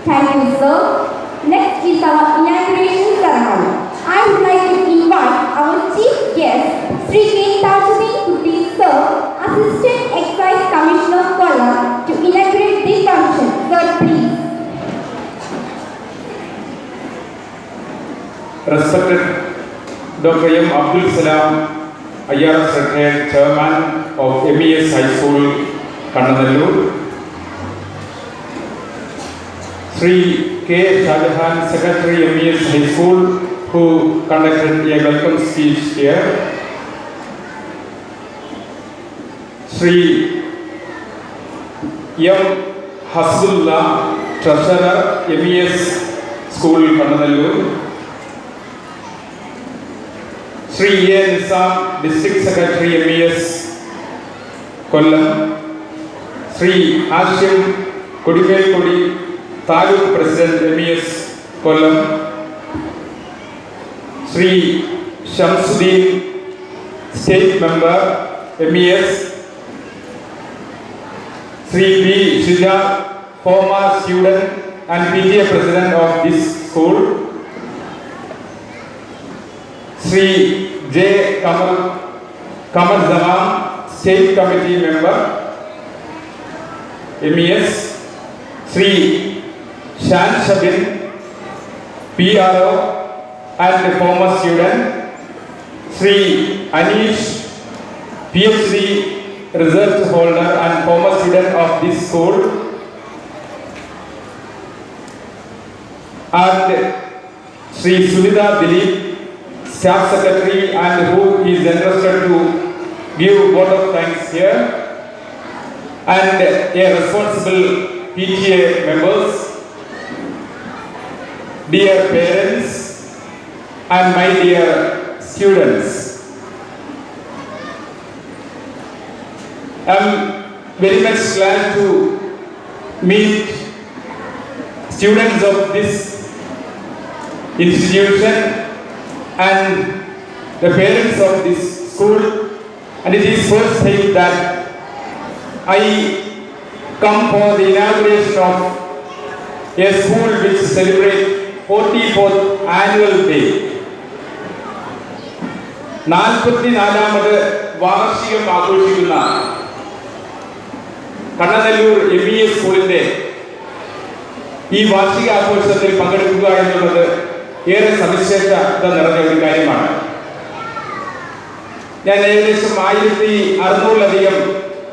Thank you, sir. Next is our inauguration ceremony. I would like to invite our chief guest, Sri K. Tajuddin Kutty, sir, Assistant Excise Commissioner, Kollam, to inaugurate this function. Sir, please. Respected Dr. M. Abdul Salam, IRS retired Chairman of MES High School, Kannadallur. Sri K. Shahjahan, Secretary MES High School, who conducted a welcome speech here. Sri M. Hasbullah, Treasurer MES School, Kannadallur. Sri A. Nizam, District Secretary MES Kollam. Sri Hashim Kodimelkodi, Taluk President MES Kollam. Sri Shamsuddin, State Member MES. Sri B. Shija, former student and PTA President of this school. Sri J. Kamal Zaman, State Committee Member MES. Sri Shan Shabin, PRO and former student. Sri Anish, PhD research holder and former student of this school. And Sri Sunita Dilip, Staff Secretary, and who is entrusted to give vote of thanks here. And a responsible PTA members, dear parents, and my dear students. I am very much glad to meet students of this institution and the parents of this school, and it is first time that I come for the inauguration of a school which celebrates 44th annual day. 44ാമത് വാർഷികം ആഘോഷിക്കുന്ന Kannanallur MES സ്കൂളിന്റെ ഈ വാർഷിക ആഘോഷത്തിൽ പങ്കെടുക്കുക എന്നുള്ളത് ഏറെ സവിശേഷത നിറഞ്ഞ ഒരു കാര്യമാണ്. ഞാൻ ഏകദേശം 1600-ലധികം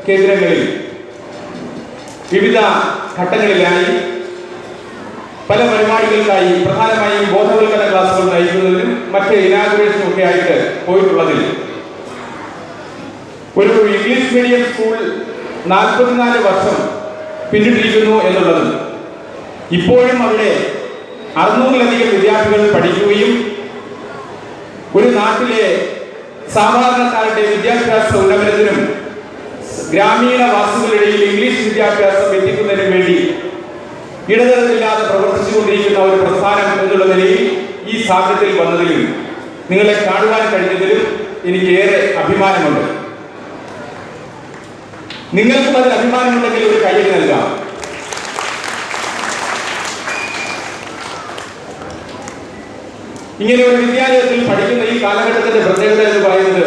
കേന്ദ്രങ്ങളിൽ വിവിധ ഘട്ടങ്ങളിലായി പല പരിപാടികൾക്കായി പ്രധാനമായും ബോധവൽക്കരണ ക്ലാസുകൾ നയിക്കുന്നതിനും മറ്റ് ഇനാഗുറേഷനും ഒക്കെ ആയിട്ട് പോയിട്ടുള്ളതിൽ ഒരു ഇംഗ്ലീഷ് മീഡിയം സ്കൂൾ 44 വർഷം പിന്നിട്ടിരിക്കുന്നു എന്നുള്ളതും ഇപ്പോഴും അവിടെ 600-ലധികം വിദ്യാർത്ഥികൾ പഠിക്കുകയും ഒരു നാട്ടിലെ സാധാരണക്കാരുടെ വിദ്യാഭ്യാസ ഉന്നമനത്തിനും ഗ്രാമീണ വാസികളുടെയിൽ ഇംഗ്ലീഷ് വിദ്യാഭ്യാസം എത്തിക്കുന്നതിനും വേണ്ടി ഇടതടവില്ലാതെ പ്രവർത്തിച്ചുകൊണ്ടിരിക്കുന്ന ഒരു പ്രസ്ഥാനം എന്നുള്ള നിലയിൽ ഈ സാഹചര്യത്തിൽ വന്നതിലും നിങ്ങളെ കാണുവാൻ കഴിഞ്ഞതിലും എനിക്ക് ഏറെ അഭിമാനമുണ്ട്. നിങ്ങൾക്കും അതിൽ അഭിമാനമുണ്ടെങ്കിൽ ഒരു കയ്യടി നൽകാം. ഇങ്ങനെ ഒരു വിദ്യാലയത്തിൽ പഠിക്കുന്ന ഈ കാലഘട്ടത്തിന്റെ പ്രത്യേകത എന്ന് പറയുന്നത്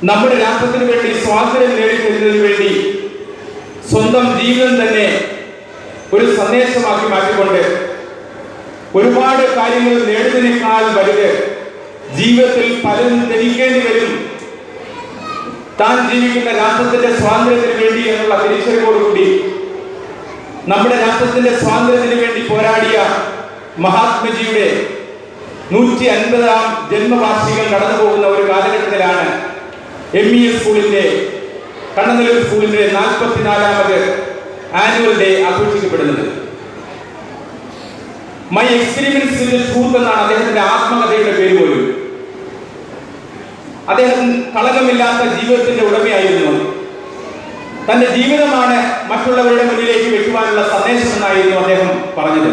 നമ്മുടെ രാഷ്ട്രത്തിന് വേണ്ടി സ്വാതന്ത്ര്യം നേടിത്തരുന്നതിന് വേണ്ടി സ്വന്തം ജീവിതം തന്നെ ഒരു സന്ദേശമാക്കി മാറ്റിക്കൊണ്ട് ഒരുപാട് കാര്യങ്ങൾ നേടുന്നതിനേക്കാൾ വലുത് ജീവിതത്തിൽ പലതും ത്യജിക്കേണ്ടി വരും താൻ ജീവിക്കുന്ന രാഷ്ട്രത്തിന്റെ സ്വാതന്ത്ര്യത്തിന് വേണ്ടി എന്നുള്ള തിരിച്ചറിവോടുകൂടി നമ്മുടെ രാഷ്ട്രത്തിന്റെ സ്വാതന്ത്ര്യത്തിന് വേണ്ടി പോരാടിയ മഹാത്മജിയുടെ 150-ാം ജന്മവാർഷികം കടന്നു പോകുന്ന ഒരു കാലഘട്ടത്തിലാണ് MES സ്കൂളിന്റെ കണ്ണനല്ലൂർ സ്കൂളിന്റെ 44ാമത് ആനുവൽ ഡേ ആഘോഷിക്കപ്പെടുന്നത്. മൈ എക്സ്പീരിയൻസ് വിത്ത് ട്രൂത്ത് എന്നാണ് അദ്ദേഹത്തിന്റെ ആത്മകഥയുടെ പേര് പോലും. അദ്ദേഹം കളങ്കമില്ലാത്ത ജീവിതത്തിന്റെ ഉടമയായിരുന്നു. തന്റെ ജീവിതമാണ് മറ്റുള്ളവരുടെ മുന്നിലേക്ക് വെക്കുവാനുള്ള സന്ദേശം എന്നായിരുന്നു അദ്ദേഹം പറഞ്ഞത്.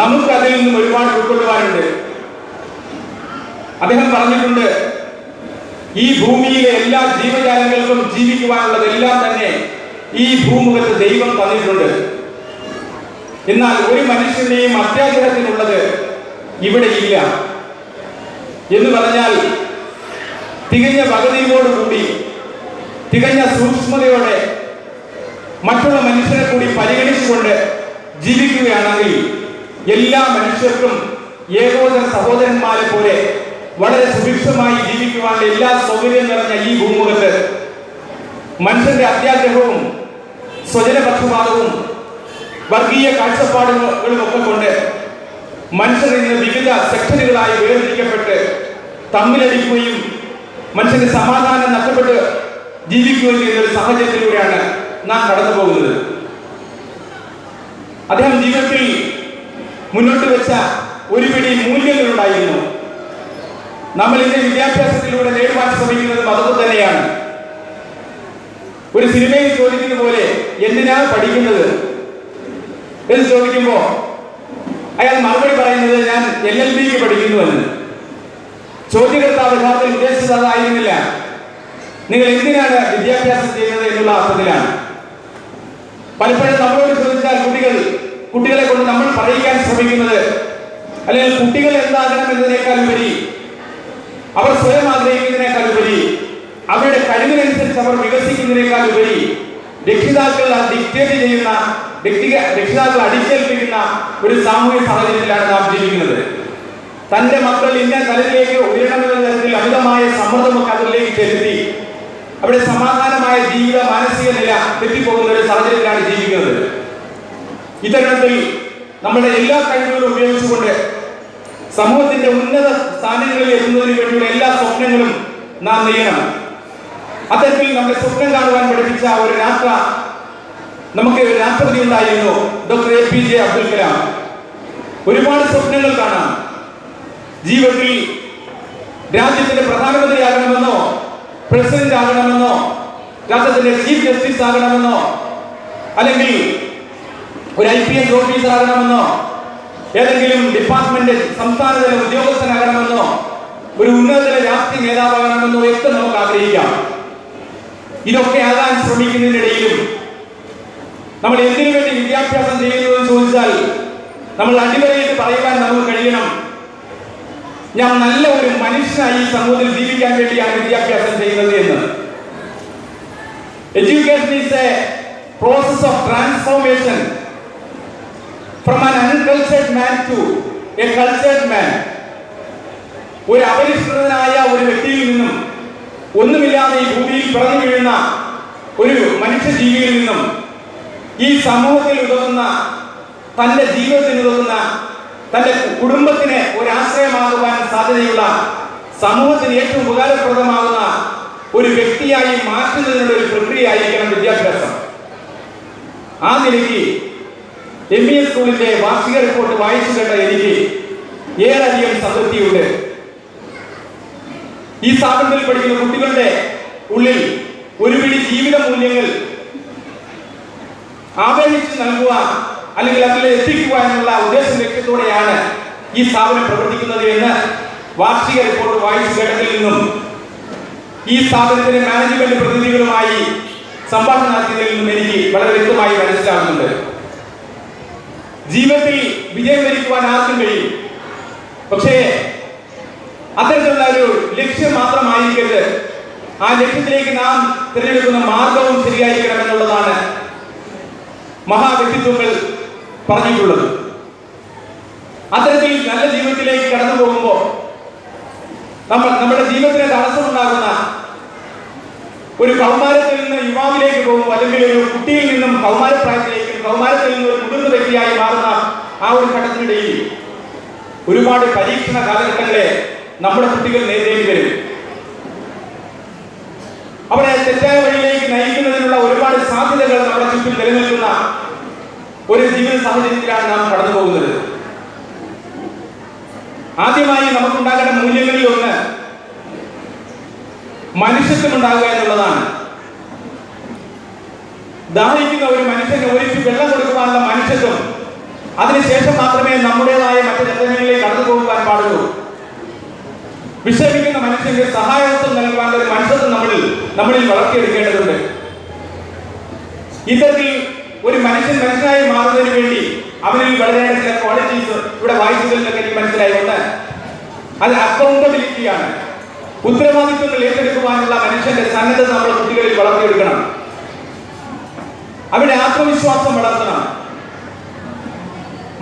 നമുക്ക് അതിൽ നിന്നും ഒരുപാട് ഉൾക്കൊള്ളുവാനുണ്ട്. അദ്ദേഹം പറഞ്ഞിട്ടുണ്ട്, ഈ ഭൂമിയിലെ എല്ലാ ജീവജാലങ്ങൾക്കും ജീവിക്കുവാനുള്ളതെല്ലാം തന്നെ ഈ ഭൂമുഖത്ത് ദൈവം തന്നിട്ടുണ്ട്. എന്നാൽ ഒരു മനുഷ്യന്റെയും അത്യാഗ്രഹത്തിനുള്ളത് ഇവിടെ ഇല്ല എന്ന് പറഞ്ഞാൽ തികഞ്ഞ വകതിരിവോടുകൂടി തികഞ്ഞ സൂക്ഷ്മതയോടെ മറ്റുള്ള മനുഷ്യരെ കൂടി പരിഗണിച്ചുകൊണ്ട് ജീവിക്കുകയാണെങ്കിൽ എല്ലാ മനുഷ്യർക്കും ഏകോദര സഹോദരന്മാരെ പോലെ വളരെ സുഭിക്ഷമായി ജീവിക്കുവാനുള്ള എല്ലാ സൗകര്യം നിറഞ്ഞ ഈ ഭൂമുഖത്ത് മനുഷ്യന്റെ അത്യാഗ്രഹവും സ്വജനപക്ഷപാതവും വർഗീയ കാഴ്ചപ്പാടുകളും ഒക്കെ കൊണ്ട് മനുഷ്യർ ഇന്ന് വിവിധ സെക്ഷനുകളായി വേർതിരിക്കപ്പെട്ട് തമ്മിലടിക്കുകയും മനുഷ്യന്റെ സമാധാനം നഷ്ടപ്പെട്ട് ജീവിക്കുകയും ചെയ്യുന്ന ഒരു സാഹചര്യത്തിലൂടെയാണ് നാം കടന്നു പോകുന്നത്. അദ്ദേഹം ജീവിതത്തിൽ മുന്നോട്ട് വെച്ച ഒരു പിടി മൂല്യങ്ങളുണ്ടായിരുന്നു. നമ്മൾ ഇന്ന് വിദ്യാഭ്യാസത്തിലൂടെ നേടുവാൻ ശ്രമിക്കുന്നത് അതൊക്കെ തന്നെയാണ്. ഒരു സിനിമയിൽ ചോദിക്കുന്ന പോലെ എന്തിനാണ് പഠിക്കുന്നത് എന്ന് ചോദിക്കുമ്പോ അയാൾ മറുപടി പറയുന്നത് ഞാൻ LLBക്ക് പഠിക്കുന്നുവെന്ന്. ചോദ്യകർത്താവ് യഥാർത്ഥത്തിൽ ഉദ്ദേശിച്ചത് അതായിരുന്നില്ല. നിങ്ങൾ എന്തിനാണ് വിദ്യാഭ്യാസം ചെയ്യുന്നത് എന്നുള്ള അർത്ഥത്തിലാണ്. പലപ്പോഴും നമ്മളോട് ചോദിച്ചാൽ കുട്ടികളെ കൊണ്ട് നമ്മൾ പറയിക്കാൻ ശ്രമിക്കുന്നത്, അല്ലെങ്കിൽ കുട്ടികൾ എന്താകണം എന്നതിനേക്കാൾ ഉപരി, അവർ സ്വയം ആഗ്രഹിക്കുന്നതിനേക്കാൾ ഉപരി, അവരുടെ കഴിവിനനുസരിച്ച് അവർ വികസിക്കുന്നതിനേക്കാൾ ഉപരി രക്ഷിതാക്കൾ ഡിക്റ്റേറ്റ് ചെയ്യുന്ന, രക്ഷിതാക്കൾ അടിച്ചേൽപ്പിക്കുന്ന ഒരു സാമൂഹിക സാഹചര്യത്തിലാണ് നാം ജീവിക്കുന്നത്. തന്റെ മക്കൾ ഇന്ന തലത്തിലേക്ക് ഉയരണമെന്ന തരത്തിൽ അമിതമായ സമ്മർദ്ദമൊക്കെ അതിലേക്ക് ചെലുത്തി അവിടെ സമാധാനമായ ജീവിത മാനസിക നില തെറ്റിപ്പോകുന്ന ഒരു സാഹചര്യത്തിലാണ് ജീവിക്കുന്നത്. ഇത്തരത്തിൽ നമ്മുടെ എല്ലാ കഴിവുകളും ഉപയോഗിച്ചുകൊണ്ട് സമൂഹത്തിന്റെ ഉന്നത സ്ഥാനങ്ങളിൽ എത്തുന്നതിന് വേണ്ടിയുള്ള എല്ലാ സ്വപ്നങ്ങളും നാം നെയ്യണം. അത്തരത്തിൽ നമ്മുടെ സ്വപ്നം കാണുവാൻ പഠിപ്പിച്ച നമുക്ക് ഒരു രാഷ്ട്രപതി ഉണ്ടായിരുന്നു, ഡോക്ടർ APJ അബ്ദുൽ കലാം. ഒരുപാട് സ്വപ്നങ്ങൾ കാണാം. ജീവിതത്തിൽ രാജ്യത്തിന്റെ പ്രധാനമന്ത്രിയാകണമെന്നോ, പ്രസിഡന്റ് ആകണമെന്നോ, രാജ്യത്തിന്റെ ചീഫ് ജസ്റ്റിസ് ആകണമെന്നോ, അല്ലെങ്കിൽ ഒരു IPS ഓഫീസർ ആകണമെന്നോ, ഏതെങ്കിലും ഡിപ്പാർട്ട്മെന്റ് സംസ്ഥാനതല ഉദ്യോഗസ്ഥനാകണമെന്നോ, ഒരു ഉന്നതതല രാഷ്ട്രീയ നേതാവാകണമെന്നോ ഒക്കെ നമുക്ക് ആഗ്രഹിക്കാം. ഇതൊക്കെ ആകാൻ ശ്രമിക്കുന്നതിനിടയിലും നമ്മൾ എന്തിനു വേണ്ടി വിദ്യാഭ്യാസം ചെയ്യുന്നു എന്ന് ചോദിച്ചാൽ നമ്മൾ അടിവരയിട്ട് പറയുവാൻ നമുക്ക് കഴിയണം, ഞാൻ നല്ല ഒരു മനുഷ്യനായി ഈ സമൂഹത്തിൽ ജീവിക്കാൻ വേണ്ടിയാണ് വിദ്യാഭ്യാസം ചെയ്യുന്നത് എന്ന്. Education is A process of transformation from an uncultured man to a cultured man. ഒരു അപരിഷ്കൃതനായ ഒരു വ്യക്തിയിൽ നിന്നും, ഒന്നുമില്ലാതെ ഈ ഭൂമിയിൽ പിറന്നു വീഴുന്ന ഒരു മനുഷ്യജീവിയിൽ നിന്നും ഈ സമൂഹത്തിൽ ഉതകുന്ന, തന്റെ ജീവിതത്തിന് ഉതകുന്ന, തന്റെ കുടുംബത്തിന് ഒരാശ്രയമാകുവാൻ സാധ്യതയുള്ള, സമൂഹത്തിന് ഏറ്റവും ഉപകാരപ്രദമാകുന്ന ഒരു വ്യക്തിയായി മാറ്റുന്നതിനുള്ള ഒരു പ്രക്രിയയായിരിക്കണം വിദ്യാഭ്യാസം. ആ നിലയ്ക്ക് MES സ്കൂളിന്റെ വാർഷിക റിപ്പോർട്ട് വായിച്ചു കേട്ട എനിക്ക് ഏറെയധികം സംതൃപ്തിയുണ്ട്. ഈ സ്ഥാപനത്തിൽ പഠിക്കുന്ന കുട്ടികളുടെ ഉള്ളിൽ ഒരു പിടി ജീവിത മൂല്യങ്ങൾ ആവേശിച്ച് നൽകുക, അല്ലെങ്കിൽ അതിൽ എത്തിക്കുക എന്നുള്ള ഉദ്ദേശ ലക്ഷ്യത്തോടെയാണ് ഈ സ്ഥാപനം പ്രവർത്തിക്കുന്നത് എന്ന് വാർഷിക റിപ്പോർട്ട് വായിച്ചു കേട്ടതിൽ നിന്നും ഈ സ്ഥാപനത്തിലെ മാനേജ്മെന്റ് പ്രതിനിധികളുമായി സംഭാഷണം നടത്തിയതിൽ നിന്നും എനിക്ക് വളരെ വ്യക്തമായി മനസ്സിലാകുന്നുണ്ട്. ജീവിതത്തിൽ വിജയം വരിക്കുവാൻ ആർക്കും കഴിയും. പക്ഷേ അത്തരത്തിലുള്ള ഒരു ലക്ഷ്യം മാത്രമായിരിക്കരുത്, ആ ലക്ഷ്യത്തിലേക്ക് നാം തിരഞ്ഞെടുക്കുന്ന മാർഗവും ശരിയായിരിക്കണം എന്നുള്ളതാണ് മഹാവ്യക്തിത്വങ്ങൾ പറഞ്ഞിട്ടുള്ളത്. അത്തരത്തിൽ നല്ല ജീവിതത്തിലേക്ക് കടന്നു പോകുമ്പോൾ നമ്മുടെ ജീവിതത്തിന് തടസ്സമുണ്ടാകുന്ന ഒരു കൗമാരത്തിൽ നിന്ന് യുവാവിലേക്ക് പോകുമ്പോൾ, അല്ലെങ്കിൽ ഒരു കുട്ടിയിൽ നിന്നും കൗമാരപ്രായത്തിലേക്ക്, കൗമാരത്തിൽ നിന്ന് ഒരു മുതിർന്ന വ്യക്തിയായി മാറുന്ന ആ ഒരു ഘട്ടത്തിനിടയിൽ ഒരുപാട് പരീക്ഷണ കാലഘട്ടങ്ങളെ നമ്മുടെ കുട്ടികൾ നേരിടേണ്ടി വരും. അവരെ തെറ്റായ വഴിയിലേക്ക് നയിക്കുന്നതിനുള്ള ഒരുപാട് സാധ്യതകൾ നമ്മുടെ ചുറ്റും നിലനിൽക്കുന്ന ഒരു ജീവിത സാഹചര്യത്തിലാണ് നാം കടന്നു പോകുന്നത്. ആദ്യമായി നമുക്കുണ്ടാകേണ്ട മൂല്യങ്ങളിൽ ഒന്ന് മനുഷ്യത്വം ഉണ്ടാകുക എന്നുള്ളതാണ്. ദാഹിക്കുന്ന ഒരു മനുഷ്യന് ഒരിക്കൽ വെള്ളം കൊടുക്കുവാനുള്ള മനുഷ്യത്വം, അതിനുശേഷം മാത്രമേ നമ്മുടേതായ മറ്റു രംഗങ്ങളിലേക്ക് കടന്നു പോകുവാൻ പാടുള്ളൂ. വിഷമിക്കുന്ന മനുഷ്യന്റെ സഹായത്വം നൽകുവാനുള്ള ഒരു മനുഷ്യത്വം നമ്മളിൽ വളർത്തിയെടുക്കേണ്ടതുണ്ട്. ഇത്തരത്തിൽ ഒരു മനുഷ്യനായി മാറുന്നതിന് വേണ്ടി അവനിൽ വളരെയേറെ ചില ക്വാളിറ്റീസ് ഇവിടെ വായിച്ചതിലൊക്കെ എനിക്ക് മനസ്സിലായിട്ടുണ്ട്. അത് അക്കൗണ്ടബിലിറ്റിയാണ്. ഉത്തരവാദിത്വങ്ങൾ ഏറ്റെടുക്കുവാനുള്ള മനുഷ്യന്റെ സന്നദ്ധത നമ്മൾ കുട്ടികളിൽ വളർത്തിയെടുക്കണം. അവിടെ ആത്മവിശ്വാസം വളർത്തണം.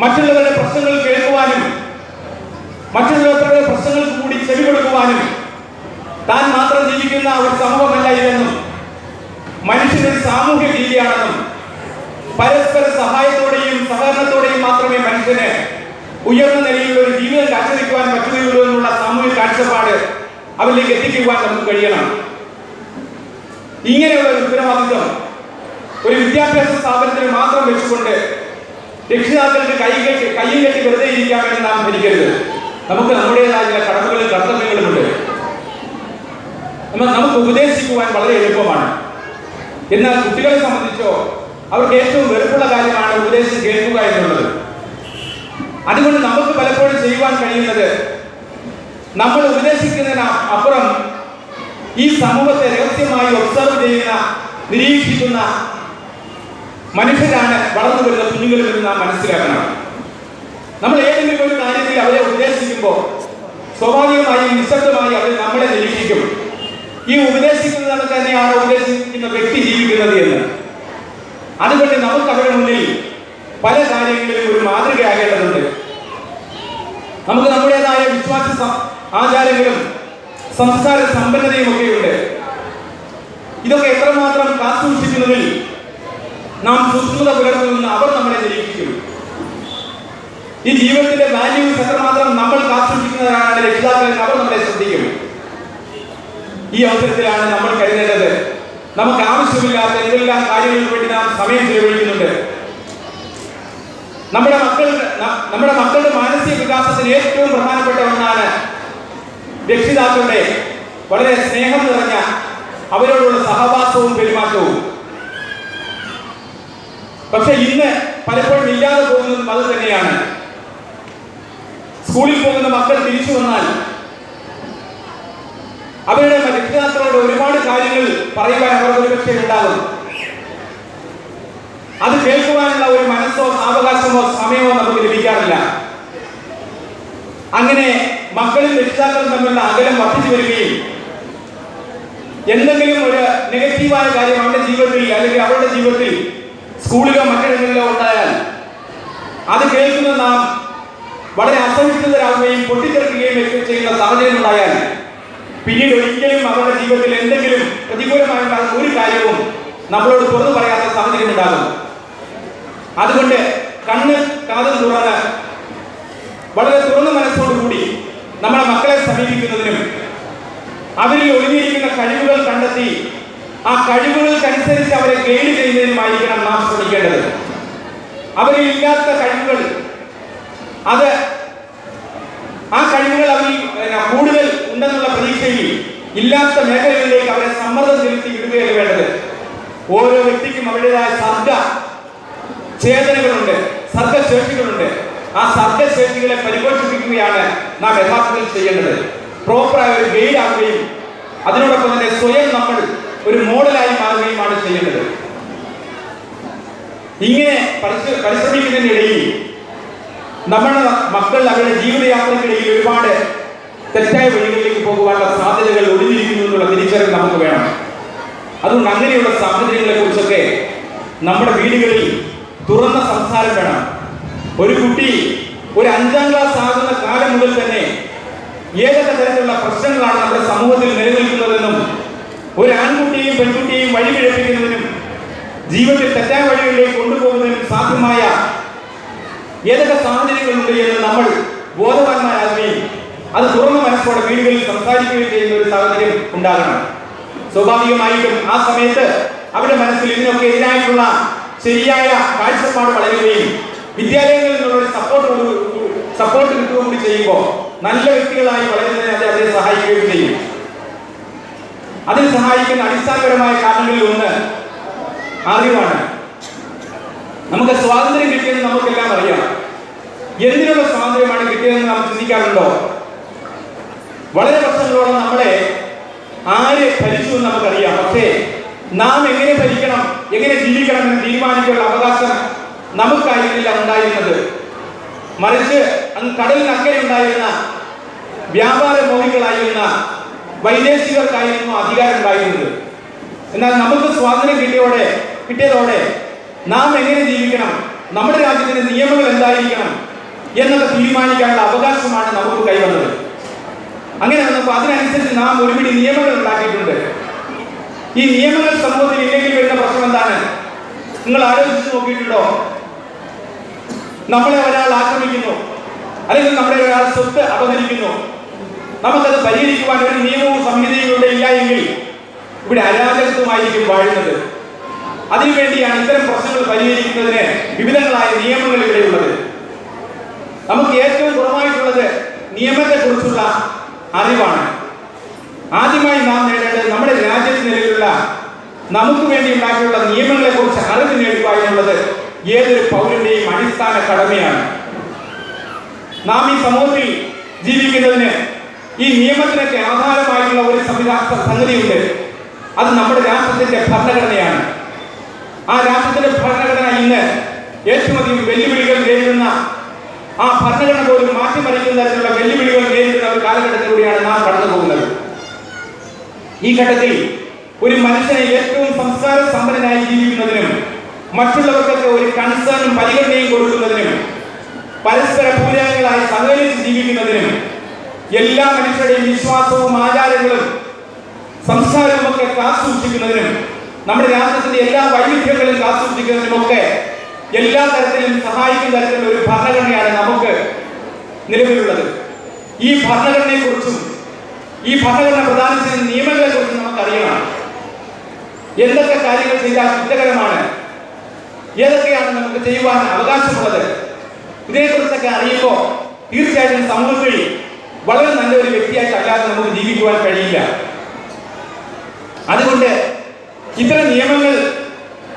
മറ്റുള്ളവരുടെ പ്രശ്നങ്ങൾ കേൾക്കുവാനും മറ്റുള്ളവരുടെ പ്രശ്നങ്ങൾക്ക് കൂടി ചെവി കൊടുക്കുവാനും താൻ മാത്രം ജീവിക്കുന്ന ഒരു സമൂഹമല്ല ഇതെന്നും മനുഷ്യനൊരു സാമൂഹ്യ ജീവിയാണെന്നും പരസ്പര സഹായത്തോടെയും സഹകരണത്തോടെയും മാത്രമേ മനുഷ്യന് ഉയർന്ന നിലയിലുള്ള ഒരു ജീവിതം കാഴ്ചവെക്കുവാൻ പറ്റുകയുള്ളൂ എന്നുള്ള സാമൂഹിക കാഴ്ചപ്പാട് അവരിലേക്ക് എത്തിക്കുവാൻ നമുക്ക് കഴിയണം. ഇങ്ങനെയുള്ള ഒരു ഉത്തരവാദിത്വം ഒരു വിദ്യാഭ്യാസ സ്ഥാപനത്തിന് മാത്രം വെച്ചുകൊണ്ട് രക്ഷിതാക്കൾക്ക് കൈയും കെട്ടി വെറുതെ ഇരിക്കാമെന്ന് നാം ധരിക്കരുത്. നമുക്ക് നമ്മുടേതായ ചില കടമകളും കർത്തവ്യങ്ങളുമുണ്ട്. നമുക്ക് ഉപദേശിക്കുവാൻ വളരെ എളുപ്പമാണ്. എന്നാൽ കുട്ടികളെ സംബന്ധിച്ചോ അവർക്ക് ഏറ്റവും വെറുപ്പുള്ള കാര്യമാണ് ഉപദേശം കേൾക്കുക എന്നുള്ളത്. അതുകൊണ്ട് നമുക്ക് പലപ്പോഴും ചെയ്യുവാൻ കഴിയുന്നത് നമ്മൾ ഉപദേശിക്കുന്നതിന് അപ്പുറം ഈ സമൂഹത്തെ രഹസ്യമായി ഒബ്സർവ് ചെയ്യുന്ന നിരീക്ഷിക്കുന്ന മനുഷ്യരാണ് വളർന്നു വരുന്ന കുഞ്ഞുങ്ങളിൽ നിന്ന് നാം മനസ്സിലാക്കണം. നമ്മൾ ഏതെങ്കിലും ഒരു കാര്യത്തിൽ അവരെ ഉപദേശിക്കുമ്പോൾ സ്വാഭാവികമായും നിശബ്ദമായി അവർ നമ്മളെ നിരീക്ഷിക്കും. ഈ ഉപദേശിക്കുന്നത് തന്നെയാണ് ഉപദേശിക്കുന്ന വ്യക്തി ജീവിക്കുന്നത് എന്ന്. അതുകൊണ്ട് നമുക്ക് അവരുടെ മുന്നിൽ പല കാര്യങ്ങളിലും ഒരു മാതൃകയാകേണ്ടതുണ്ട്. നമുക്ക് നമ്മുടേതായ വിശ്വാസ ആചാരങ്ങളും സംസ്കാര സമ്പന്നതയും ഒക്കെയുണ്ട്. ഇതൊക്കെ എത്രമാത്രം കാത്തുസൂക്ഷിക്കുന്നതിൽ നാം സൂക്ഷ്മത പുലർത്തുന്ന അവർ നമ്മളെ നിരീക്ഷിക്കും. ഈ ജീവിതത്തിന്റെ വാല്യൂസ് എത്രമാത്രം നമ്മൾ കാത്തുസൂക്ഷിക്കുന്നവരാണ് രക്ഷിതാക്കൾ, അവർ നമ്മളെ ശ്രദ്ധിക്കും. ഈ അവസരത്തിലാണ് നമ്മൾ കരുതേണ്ടത് നമുക്ക് ആവശ്യമില്ലാത്ത എന്തെല്ലാം കാര്യങ്ങൾക്ക് വേണ്ടി നാം സമയം ചെലവഴിക്കുന്നുണ്ട്. നമ്മുടെ മക്കളുടെ മാനസിക വികാസത്തിന് ഏറ്റവും പ്രധാനപ്പെട്ട ഒന്നാണ് രക്ഷിതാക്കളുടെ വളരെ സ്നേഹം നിറഞ്ഞ അവരോടുള്ള സഹവാസവും പെരുമാറ്റവും. പക്ഷെ ഇന്ന് പലപ്പോഴും ഇല്ലാതെ പോകുന്നതും അത് തന്നെയാണ്. സ്കൂളിൽ പോകുന്ന മക്കൾ തിരിച്ചു വന്നാൽ അവരുടെ രക്ഷിതാക്കളോട് ഒരുപാട് കാര്യങ്ങൾ പറയുവാൻ അവർക്ക് ഒരുപക്ഷെ ഉണ്ടാകും. അത് കേൾക്കുവാനുള്ള ഒരു മനസ്സോ അവകാശമോ സമയമോ നമുക്ക് ലഭിക്കാറില്ല. അങ്ങനെ മക്കളും രക്ഷിതാക്കളും തമ്മിലുള്ള അകലം വർദ്ധിച്ചു വരികയും എന്തെങ്കിലും ഒരു നെഗറ്റീവായ കാര്യം അവരുടെ ജീവിതത്തിൽ അല്ലെങ്കിൽ അവരുടെ ജീവിതത്തിൽ സ്കൂളിലോ മറ്റിടങ്ങളിലോ ഉണ്ടായാൽ അത് കേൾക്കുന്ന നാം വളരെ അസഹിഷ്ണുതരാകുകയും പൊട്ടിത്തെറിക്കുകയും ചെയ്യുന്ന സാഹചര്യം ഉണ്ടായാൽ പിന്നീട് ഒരിക്കലും അവരുടെ ജീവിതത്തിൽ എന്തെങ്കിലും പ്രതികൂലമായ ഒരു കാര്യവും നമ്മളോട് തുറന്നു പറയാത്ത സാഹചര്യം ഉണ്ടാകും. അതുകൊണ്ട് കണ്ണ് കാതും തുറന്ന് വളരെ തുറന്ന മനസ്സോടുകൂടി നമ്മുടെ മക്കളെ സമീപിക്കുന്നതിനും അവരിൽ ഒളിഞ്ഞിരിക്കുന്ന കഴിവുകൾ കണ്ടെത്തി ആ കഴിവുകൾക്കനുസരിച്ച് അവരെ ഗൈഡ് ചെയ്യുന്നതിനുമായിരിക്കണം നാം ശ്രമിക്കേണ്ടത്. അവരിൽ ഇല്ലാത്ത കഴിവുകൾ ആ കഴിവുകൾ അവരിൽ കൂടുതൽ ഉണ്ടെന്നുള്ള പ്രതീക്ഷയിൽ ഇല്ലാത്ത മേഖലകളിലേക്ക് അവരെ സമ്മർദ്ദം ചെലുത്തി വിടുകയല്ല വേണ്ടത്. ഓരോ വ്യക്തിക്കും അവരുടേതായ ചേതനകളുണ്ട്, സർഗശേഷികളുണ്ട്. ആ സർഗശേഷികളെ പരിപോഷിപ്പിക്കുകയാണ് നാം യഥാർത്ഥത്തിൽ ചെയ്യേണ്ടത്. പ്രോപ്പറായ ഒരു ഗൈഡ് ആവുകയും അതിനോടൊപ്പം തന്നെ സ്വയം നമ്മൾ ഒരു മോഡലായി മാറുകയുമാണ് ചെയ്യേണ്ടത്. ഇങ്ങനെ പരിശ്രമിക്കുന്നതിനിടയിൽ നമ്മുടെ മക്കൾ അവരുടെ ജീവിതയാത്രക്കിടയിൽ ഒരുപാട് തെറ്റായ വഴികളിലേക്ക് പോകുവാനുള്ള സാധ്യതകൾ ഒളിഞ്ഞിരിക്കുന്നു എന്നുള്ള തിരിച്ചറിവ് നമുക്ക് വേണം. അതുകൊണ്ട് അങ്ങനെയുള്ള സാഹചര്യങ്ങളെ കുറിച്ചൊക്കെ നമ്മുടെ വീടുകളിൽ തുറന്ന സംസാരം വേണം. ഒരു കുട്ടി ഒരു 5ാം ക്ലാസ് ആകുന്ന കാലം മുതൽ തന്നെ ഏതൊക്കെ തരത്തിലുള്ള പ്രശ്നങ്ങളാണ് നമ്മുടെ സമൂഹത്തിൽ നിലനിൽക്കുന്നതെന്നും ഒരു ആൺകുട്ടിയെയും പെൺകുട്ടിയെയും വഴിപിഴപ്പിക്കുന്നതിനും ജീവിതത്തിൽ തെറ്റായ വഴികളിലേക്ക് കൊണ്ടുപോകുന്നതിനും സാധ്യമായ ഏതൊക്കെ സാഹചര്യങ്ങളുണ്ട് എന്ന് നമ്മൾ ബോധവാന്മാരാകുകയും അത് തുറന്ന മനസ്സോടെ വീടുകളിൽ സംസാരിക്കുകയും ചെയ്യുന്ന ഒരു സാഹചര്യം ഉണ്ടാകണം. സ്വാഭാവികമായിട്ടും ആ സമയത്ത് അവരുടെ മനസ്സിൽ ഇതിനൊക്കെ എതിരായിട്ടുള്ള ശരിയായ കാഴ്ചപ്പാട് വളരുകയും വിദ്യാലയങ്ങളിൽ നിന്നുള്ള സപ്പോർട്ട് കിട്ടുകയും കൂടി ചെയ്യുമ്പോൾ നല്ല വ്യക്തികളായി വളരുന്നതിന് അതേ സഹായിക്കുകയും ചെയ്യും. അതിന് സഹായിക്കുന്ന അടിസ്ഥാനപരമായ കാരണങ്ങളിൽ ഒന്ന് അറിവാണ്. നമുക്ക് സ്വാതന്ത്ര്യം കിട്ടിയെന്ന് നമുക്കെല്ലാം അറിയാം. എന്തിനുള്ള സ്വാതന്ത്ര്യമാണ് കിട്ടിയതെന്ന് നാം ചിന്തിക്കാറുണ്ടോ? വളരെ വർഷങ്ങളോളം നമ്മളെ ആര് ഭരിച്ചു എന്ന് നമുക്കറിയാം. പക്ഷേ നാം എങ്ങനെ ഭരിക്കണം, എങ്ങനെ ജീവിക്കണം എന്ന് തീരുമാനിക്കാനുള്ള അവകാശം നമുക്കായിരുന്നില്ല ഉണ്ടായിരുന്നത്. മറിച്ച് അങ്ങ് കടലിനക്കരെ ഉണ്ടായിരുന്ന വ്യാപാര മോഹികളായിരുന്ന വൈദേശികർക്കായിരുന്നു അധികാരം ഉണ്ടായിരുന്നത്. എന്നാൽ നമുക്ക് സ്വാതന്ത്ര്യം കിട്ടിയതോടെ നാം എങ്ങനെ ജീവിക്കണം, നമ്മുടെ രാജ്യത്തിന്റെ നിയമങ്ങൾ എന്തായിരിക്കണം എന്നൊക്കെ തീരുമാനിക്കാനുള്ള അവകാശമാണ് നമുക്ക് കൈവന്നത്. അങ്ങനെ വന്നപ്പോൾ അതിനനുസരിച്ച് നാം ഒരുപിടി നിയമങ്ങൾ ഉണ്ടാക്കിയിട്ടുണ്ട്. ഈ നിയമങ്ങൾ സമൂഹത്തിൽ ഇല്ലെങ്കിൽ വരുന്ന പ്രശ്നം എന്താണ്? നിങ്ങൾ ആലോചിച്ച് നോക്കിയിട്ടുണ്ടോ? നമ്മളെ ഒരാൾ ആക്രമിക്കുന്നു, അല്ലെങ്കിൽ നമ്മുടെ ഒരാൾ സ്വത്ത് അപഹരിക്കുന്നു, നമുക്കത് പരിഹരിക്കുവാൻ ഒരു നിയമവും സംഹിതയും ഇവിടെ ഇല്ല എങ്കിൽ ഇവിടെ അരാജകത്വമായിരിക്കും വാഴുന്നത്. അതിനുവേണ്ടിയാണ് ഇത്തരം പ്രശ്നങ്ങൾ പരിഹരിക്കുന്നതിന് വിവിധങ്ങളായ നിയമങ്ങൾ ഇവിടെയുള്ളത്. നമുക്ക് ഏറ്റവും കുറവായിട്ടുള്ളത് നിയമത്തെ കുറിച്ചുള്ള അറിവാണ്. ആദ്യമായി നാം നേടേണ്ടത് നമ്മുടെ രാജ്യത്ത് നിലവിലുള്ള നമുക്ക് വേണ്ടി ഉണ്ടാക്കിയുള്ള നിയമങ്ങളെ കുറിച്ച് അറിവ് നേടുക എന്നുള്ളത് ഏതൊരു പൗരന്റെയും അടിസ്ഥാന കടമയാണ്. നാം ഈ സമൂഹത്തിൽ ജീവിക്കുന്നതിന് ഈ നിയമത്തിനൊക്കെ ആധാരമായിട്ടുള്ള ഒരു സംഗതിയുണ്ട്. അത് നമ്മുടെ രാഷ്ട്രത്തിന്റെ ഭരണഘടനയാണ്. ആ രാഷ്ട്രത്തിന്റെ ഭരണഘടന ഇന്ന് ഏറ്റവും അധികം വെല്ലുവിളികൾ നേരിടുന്ന, ആ ഭരണഘടന പോലും മാറ്റിമറിക്കുന്ന തരത്തിലുള്ള വെല്ലുവിളികൾ നേരിടുന്ന ഒരു കാലഘട്ടത്തിലൂടെയാണ് നാം കടന്നു പോകുന്നത്. ഈ ഘട്ടത്തിൽ ഒരു മനുഷ്യനെ ഏറ്റവും സംസ്കാര സമ്പന്നനായി ജീവിക്കുന്നതിനും മറ്റുള്ളവർക്കൊക്കെ ഒരു കൺസേണും പരിഗണനയും കൊടുക്കുന്നതിനും പരസ്പര പൂരകങ്ങളായി സഹകരിച്ച് ജീവിക്കുന്നതിനും എല്ലാ മനുഷ്യരുടെയും വിശ്വാസവും ആചാരങ്ങളും സംസ്കാരവും ഒക്കെ കാത്തുസൂക്ഷിക്കുന്നതിനും നമ്മുടെ രാജ്യത്തിന്റെ എല്ലാ വൈവിധ്യങ്ങളും കാത്തുസൂക്ഷിക്കുന്നതിനുമൊക്കെ എല്ലാ തരത്തിലും സഹായിക്കുന്ന തരത്തിലുള്ള ഒരു ഭരണഘടനയാണ് നമുക്ക് നിലവിലുള്ളത്. ഈ ഭരണഘടനയെക്കുറിച്ചും ഈ ഭരണഘടന പ്രദാനം ചെയ്യുന്ന നിയമങ്ങളെ കുറിച്ചും നമുക്കറിയണം. എന്തൊക്കെ കാര്യങ്ങൾ ചെയ്താൽ കുറ്റകരമാണ്, ഏതൊക്കെയാണ് നമുക്ക് ചെയ്യുവാൻ അവകാശമുള്ളത്, ഇതിനെക്കുറിച്ചൊക്കെ അറിയുമ്പോൾ തീർച്ചയായിട്ടും സമൂഹത്തിൽ വളരെ നല്ലൊരു വ്യക്തിയായിട്ട് അല്ലാതെ നമുക്ക് ജീവിക്കുവാൻ കഴിയില്ല. അതുകൊണ്ട് ഇത്തരം നിയമങ്ങൾ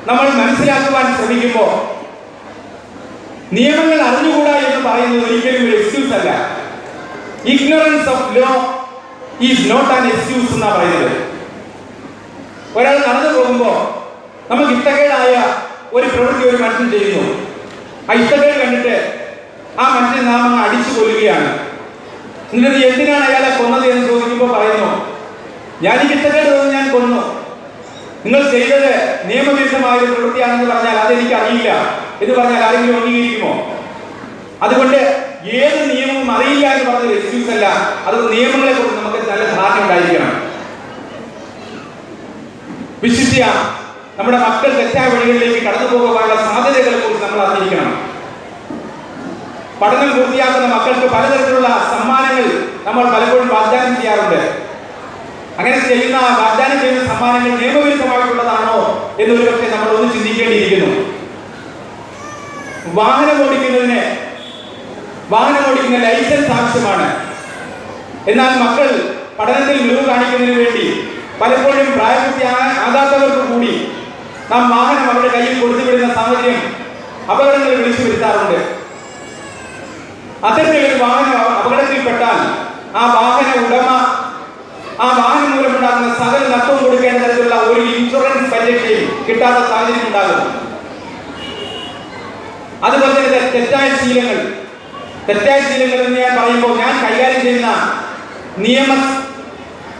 നമ്മൾ മനസ്സിലാക്കുവാൻ ശ്രമിക്കുമ്പോൾ നിയമങ്ങൾ അറിഞ്ഞുകൂടാ എന്ന് പറയുന്നത് ഒരിക്കലും ഒരു എക്സ്ക്യൂസ് അല്ല. Ignorance of law is not an excuse എന്നാ പറയുന്നത്. ഒരാൾ നടന്നു പോകുമ്പോൾ നമുക്ക് ഇഷ്ടക്കേടായ ഒരു പ്രവൃത്തി ഒരു മനുഷ്യൻ ചെയ്യുന്നു. ആ ഇഷ്ടക്കേട് കണ്ടിട്ട് ആ മനുഷ്യൻ നാം അങ്ങ് അടിച്ചു കൊല്ലുകയാണ്. എന്നിട്ട് എന്തിനാണ് അയാളെ കൊന്നത് എന്ന് ചോദിക്കുമ്പോൾ പറയുന്നു, ഞാൻ ഈ ഇഷ്ടക്കേട് തോന്നി ഞാൻ കൊന്നു. നിങ്ങൾ ചെയ്തത് നിയമവിരുദ്ധമായ ഒരു പ്രവൃത്തിയാണെന്ന് പറഞ്ഞാൽ അതെനിക്ക് അറിയില്ല എന്ന് പറഞ്ഞാൽ ആരെങ്കിലും അംഗീകരിക്കുമോ? അതുകൊണ്ട് ഏത് നിയമവും അറിയില്ല എന്ന് പറഞ്ഞൊരു എക്സ്ക്യൂസ് അല്ല. അതുകൊണ്ട് നിയമങ്ങളെ കുറിച്ച് നമുക്ക് നല്ല ധാരണ ഉണ്ടായിരിക്കണം. വിശിഷ്യ നമ്മുടെ മക്കൾ തെറ്റായ വഴികളിലേക്ക് കടന്നു പോകാനുള്ള സാധ്യതകളെ കുറിച്ച് നമ്മൾ അറിഞ്ഞിരിക്കണം. പഠനം പൂർത്തിയാക്കുന്ന മക്കൾക്ക് പലതരത്തിലുള്ള സമ്മാനങ്ങൾ നമ്മൾ പലപ്പോഴും വാഗ്ദാനം ചെയ്യാറുണ്ട്. അങ്ങനെ ചെയ്യുന്ന വാഗ്ദാനം ചെയ്യുന്ന സമ്മാനങ്ങൾ നിയമവിരുദ്ധമായിട്ടുള്ളതാണോ എന്നൊരു പക്ഷേ നമ്മൾ ഒന്ന് ചിന്തിക്കേണ്ടിയിരിക്കുന്നു. വാഹനം ഓടിക്കുന്ന ലൈസൻസ് ആവശ്യമാണ്. എന്നാൽ മക്കൾ പഠനത്തിൽ മികവ് കാണിക്കുന്നതിന് വേണ്ടി പലപ്പോഴും പ്രായപൂർത്തിയാകാത്തവർക്ക് കൂടി നാം വാഹനം അവരുടെ കയ്യിൽ കൊടുത്തുവിടുന്ന സാഹചര്യം അപകടങ്ങൾ വിളിച്ചു വരുത്താറുണ്ട്. അത്തരത്തിലൊരു വാഹനം അപകടത്തിൽപ്പെട്ടാൽ ആ വാഹന ഉടമ ആ വാഹനം മൂലമുണ്ടാകുന്ന സകല നഷ്ടവും കൊടുക്കേണ്ട തരത്തിലുള്ള ഒരു ഇൻഷുറൻസ് പരിരക്ഷയും കിട്ടാത്ത സാഹചര്യം ഉണ്ടാകും. അതുപോലെ തന്നെ തെറ്റായ ശീലങ്ങൾ എന്ന് ഞാൻ പറയുമ്പോൾ ഞാൻ കൈകാര്യം ചെയ്യുന്ന നിയമ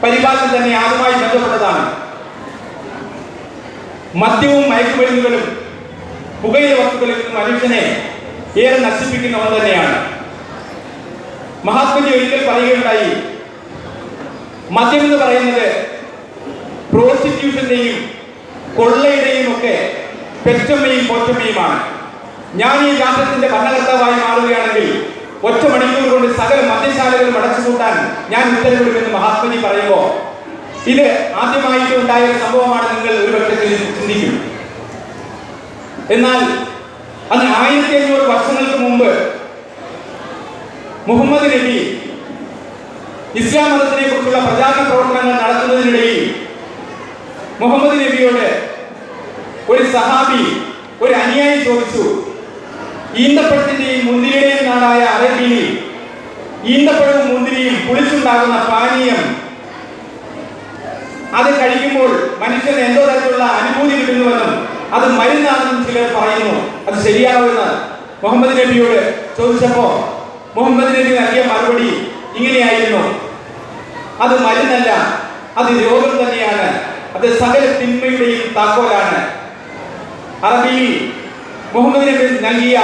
പരിപാലനം തന്നെ അതുമായി ബന്ധപ്പെട്ടതാണ്. മദ്യവും മയക്കുമരുന്നുകളും പുകയില വസ്തുക്കളിൽ മനുഷ്യനെ ഏറെ നശിപ്പിക്കുന്നവ തന്നെയാണ്. മഹാത്മജി ഒരിക്കൽ പറയുകയുണ്ടായി, മദ്യം എന്ന് പറയുന്നത് പ്രോസ്റ്റിറ്റ്യൂഷന്റെയും കൊള്ളയുടെയും ഒക്കെ പെറ്റമ്മയും പൊറ്റമ്മയുമാണ്. ഞാൻ ഈ രാഷ്ട്രത്തിന്റെ ഭരണകർത്താവായി മാറുകയാണെങ്കിൽ 1 മണിക്കൂർ കൊണ്ട് സകല മദ്യശാലകളും അടച്ചുപൂട്ടാൻ ഞാൻ ഉത്തരവിടുമെന്ന് മഹാത്മജി പറയുമ്പോൾ ഇത് ആദ്യമായിട്ട് ഉണ്ടായ ഒരു സംഭവമാണ് നിങ്ങൾ ഒരുപക്ഷെ ചിന്തിക്കും. എന്നാൽ അന്ന് 1500 വർഷങ്ങൾക്ക് മുമ്പ് മുഹമ്മദ് നബി ഇസ്ലാം മതത്തിനെ കുറിച്ചുള്ള പ്രചാരണ പ്രവർത്തനങ്ങൾ നടത്തുന്നതിനിടയിൽ മുഹമ്മദ് നബിയോട് ഒരു സഹാബി ഒരു അനുയായി ചോദിച്ചു, ഈന്തപ്പഴത്തിന്റെയും മുന്തിരിയുടെയും നാടായ അറേബ്യയിൽ ഈന്തപ്പഴവും മുന്തിരിയും പുളിച്ചുണ്ടാകുന്ന പാനീയം അത് കഴിക്കുമ്പോൾ മനുഷ്യന് എന്തോ തരത്തിലുള്ള അനുഭൂതി കിട്ടുന്നുവെന്നും അത് മരുന്നാണെന്നും ചിലർ പറയുന്നു. അത് ശരിയാവുമെന്ന് മുഹമ്മദ് നബിയോട് ചോദിച്ചപ്പോൾ മുഹമ്മദ് നബി നൽകിയ മറുപടി ഇങ്ങനെയായിരുന്നു: അത് മരുന്നല്ല, അത് രോഗം തന്നെയാണ്, അത് സകല തിന്മയുടെയും താക്കോലാണ്. അറബിയിൽ മുഹമ്മദ് നബി നൽകിയ